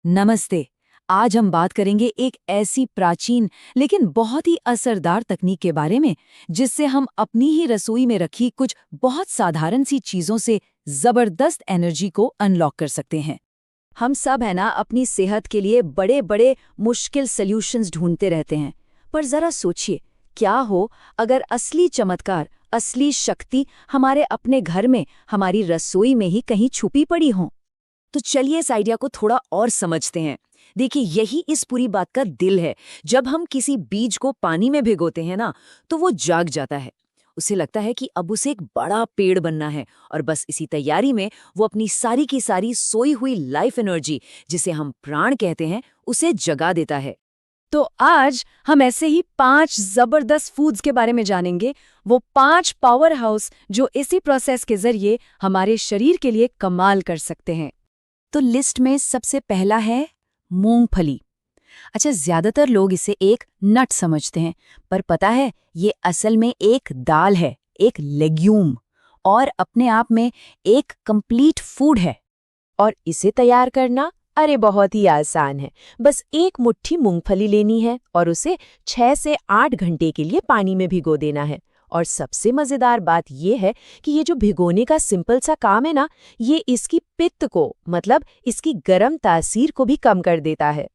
नमस्ते। आज हम बात करेंगे एक ऐसी प्राचीन लेकिन बहुत ही असरदार तकनीक के बारे में जिससे हम अपनी ही रसोई में रखी कुछ बहुत साधारण सी चीजों से जबरदस्त एनर्जी को अनलॉक कर सकते हैं। हम सब है ना अपनी सेहत के लिए बड़े बड़े मुश्किल सॉल्यूशंस ढूंढते रहते हैं, पर जरा सोचिए, क्या हो अगर असली चमत्कार, असली शक्ति हमारे अपने घर में, हमारी रसोई में ही कहीं छुपी पड़ी हो। तो चलिए इस आइडिया को थोड़ा और समझते हैं। देखिए, यही इस पूरी बात का दिल है। जब हम किसी बीज को पानी में भिगोते हैं ना, तो वो जाग जाता है। उसे लगता है कि अब उसे एक बड़ा पेड़ बनना है, और बस इसी तैयारी में वो अपनी सारी की सारी सोई हुई लाइफ एनर्जी, जिसे हम प्राण कहते हैं, उसे जगा देता है। तो आज हम ऐसे ही 5 जबरदस्त फूड्स के बारे में जानेंगे, वो 5 पावर हाउस जो इसी प्रोसेस के जरिए हमारे शरीर के लिए कमाल कर सकते हैं। तो लिस्ट में सबसे पहला है मूंगफली। अच्छा, ज्यादातर लोग इसे एक नट समझते हैं, पर पता है ये असल में एक दाल है, एक लेग्यूम, और अपने आप में एक कंप्लीट फूड है। और इसे तैयार करना अरे बहुत ही आसान है। बस एक मुट्ठी मूंगफली लेनी है और उसे 6 से 8 घंटे के लिए पानी में भिगो देना है। और सबसे मजेदार बात यह है कि ये जो भिगोने का सिंपल सा काम है ना, ये इसकी पित्त को, मतलब इसकी गर्म तासीर को भी कम कर देता है।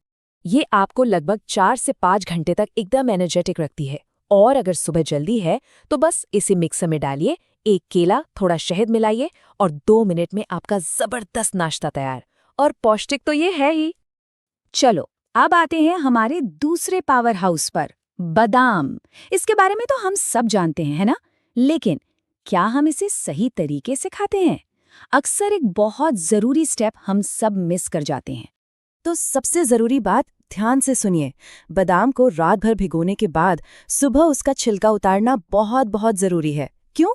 ये आपको लगभग 4 से 5 घंटे तक एकदम एनर्जेटिक रखती है। और अगर सुबह जल्दी है तो बस इसे मिक्सर में डालिए, एक केला, थोड़ा शहद मिलाइए, और 2 मिनट में आपका जबरदस्त नाश्ता तैयार। और पौष्टिक तो ये है ही। चलो, अब आते हैं हमारे दूसरे पावर हाउस पर, बादाम। इसके बारे में तो हम सब जानते हैं, है ना? लेकिन क्या हम इसे सही तरीके से खाते हैं? अक्सर एक बहुत जरूरी स्टेप हम सब मिस कर जाते हैं। तो सबसे जरूरी बात, ध्यान से सुनिए। बादाम को रात भर भिगोने के बाद सुबह उसका छिलका उतारना बहुत बहुत जरूरी है। क्यों?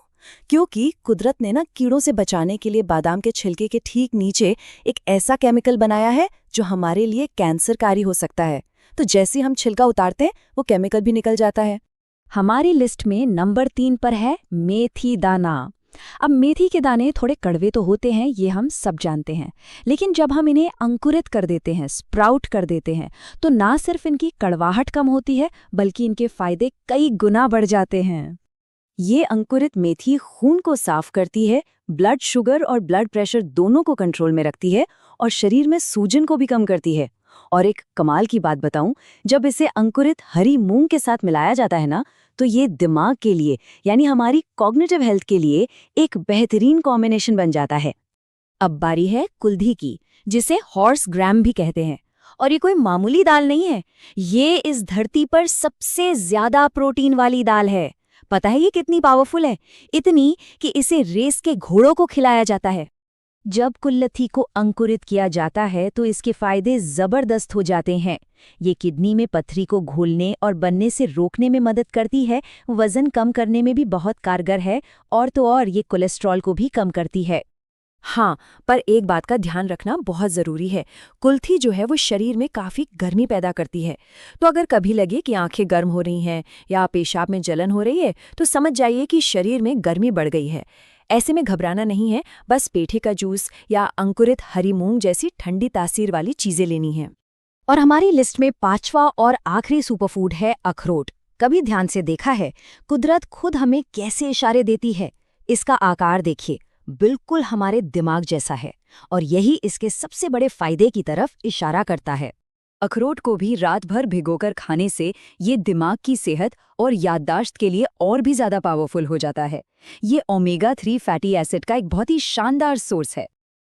क्योंकि कुदरत ने ना कीड़ों से बचाने के लिए बादाम के छिलके के ठीक नीचे एक ऐसा केमिकल बनाया है जो हमारे लिए कैंसरकारी हो सकता है। तो जैसे हम छिलका उतारते हैं, वो केमिकल भी निकल जाता है। हमारी लिस्ट में नंबर 3 पर है मेथी दाना। अब मेथी के दाने थोड़े कड़वे तो होते हैं, ये हम सब जानते हैं, लेकिन जब हम इन्हें अंकुरित कर देते हैं, स्प्राउट कर देते हैं, तो ना सिर्फ इनकी कड़वाहट कम होती है, बल्कि इनके फायदे कई गुना बढ़ जाते हैं। ये अंकुरित मेथी खून को साफ करती है, ब्लड शुगर और ब्लड प्रेशर दोनों को कंट्रोल में रखती है, और शरीर में सूजन को भी कम करती है। और एक कमाल की बात बताऊं, जब इसे अंकुरित हरी मूंग के साथ मिलाया जाता है ना, तो ये दिमाग के लिए, यानी हमारी कॉग्निटिव हेल्थ के लिए एक बेहतरीन कॉम्बिनेशन बन जाता है। अब बारी है कुल्थी की, जिसे हॉर्स ग्राम भी कहते हैं। और ये कोई मामूली दाल नहीं है, ये इस धरती पर सबसे ज्यादा प्रोटीन वाली दाल है। पता है ये कितनी पावरफुल है? इतनी कि इसे रेस के घोड़ों को खिलाया जाता है। जब कुल्थी को अंकुरित किया जाता है तो इसके फायदे जबरदस्त हो जाते हैं। ये किडनी में पथरी को घोलने और बनने से रोकने में मदद करती है, वजन कम करने में भी बहुत कारगर है, और तो और ये कोलेस्ट्रॉल को भी कम करती है। हाँ, पर एक बात का ध्यान रखना बहुत जरूरी है। कुल्थी जो है वो शरीर में काफी गर्मी पैदा करती है। तो अगर कभी लगे कि आंखें गर्म हो रही हैं या पेशाब में जलन हो रही है, तो समझ जाइए कि शरीर में गर्मी बढ़ गई है। ऐसे में घबराना नहीं है, बस पेठे का जूस या अंकुरित हरी मूंग जैसी ठंडी तासीर वाली चीजें लेनी हैं। और हमारी लिस्ट में 5वां और आखिरी सुपरफूड है अखरोट। कभी ध्यान से देखा है कुदरत खुद हमें कैसे इशारे देती है? इसका आकार देखिए, बिल्कुल हमारे दिमाग जैसा है, और यही इसके सबसे बड़े फायदे की तरफ इशारा करता है। अखरोट को भी रात भर भिगोकर खाने से ये दिमाग की सेहत और याददाश्त के लिए और भी ज्यादा पावरफुल हो जाता है। ये ओमेगा 3 फैटी एसिड का एक बहुत ही शानदार सोर्स है।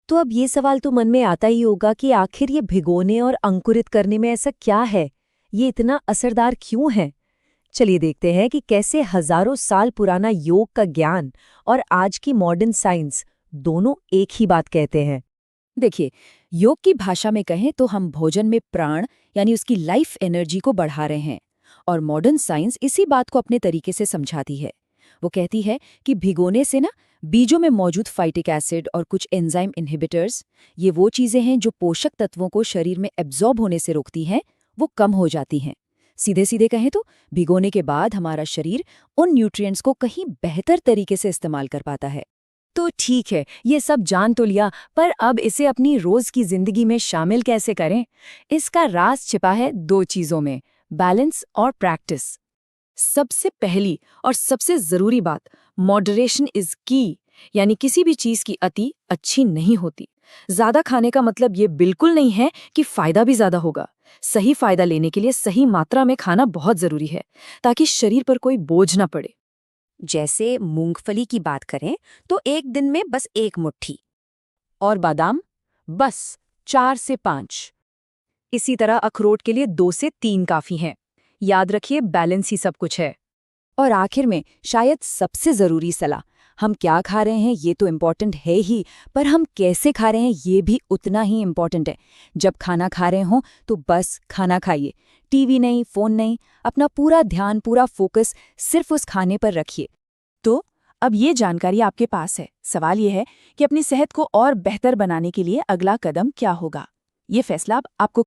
तो अब ये सवाल तो मन में आता ही होगा कि आखिर ये भिगोने और अंकुरित करने में ऐसा क्या है? ये इतना असरदार क्यों है? चलिए देखते हैं कि कैसे हजारों साल पुराना योग का ज्ञान और आज की मॉडर्न साइंस दोनों एक ही बात कहते हैं। देखिए, योग की भाषा में कहें तो हम भोजन में प्राण, यानी उसकी लाइफ एनर्जी को बढ़ा रहे हैं, और मॉडर्न साइंस इसी बात को अपने तरीके से समझाती है। वो कहती है कि भिगोने से ना बीजों में मौजूद फाइटिक एसिड और कुछ एंजाइम इनहिबिटर्स, ये वो चीजें हैं जो पोषक तत्वों को शरीर में एब्जॉर्ब होने से रोकती हैं, वो कम हो जाती हैं। सीधे सीधे कहें तो भिगोने के बाद हमारा शरीर उन न्यूट्रिएंट्स को कहीं बेहतर तरीके से इस्तेमाल कर पाता है। तो ठीक है, ये सब जान तो लिया, पर अब इसे अपनी रोज की जिंदगी में शामिल कैसे करें? इसका राज छिपा है 2 चीजों में, बैलेंस और प्रैक्टिस। सबसे पहली और सबसे जरूरी बात, मॉडरेशन इज की, यानी किसी भी चीज की अति अच्छी नहीं होती। ज्यादा खाने का मतलब ये बिल्कुल नहीं है कि फायदा भी ज्यादा होगा। सही फायदा लेने के लिए सही मात्रा में खाना बहुत जरूरी है, ताकि शरीर पर कोई बोझ ना पड़े। जैसे मूंगफली की बात करें तो एक दिन में बस 1 मुट्ठी। और बादाम? बस 4 से 5। इसी तरह अखरोट के लिए 2 से 3 काफी हैं। याद रखिए, बैलेंस ही सब कुछ है। और आखिर में शायद सबसे ज़रूरी सलाह, हम क्या खा रहे हैं ये तो इम्पॉर्टेंट है ही, पर हम कैसे खा रहे हैं ये भी उतना ही इम्पॉर्टेंट है। जब खाना खा रहे हों तो बस खाना खाइए, टीवी नहीं, फ़ोन नहीं, अपना पूरा ध्यान, पूरा फोकस सिर्फ उस खाने पर रखिए। तो अब ये जानकारी आपके पास है। सवाल ये है कि अपनी सेहत को और बेहतर बनाने के लिए अगला कदम क्या होगा? ये फैसला अब आपको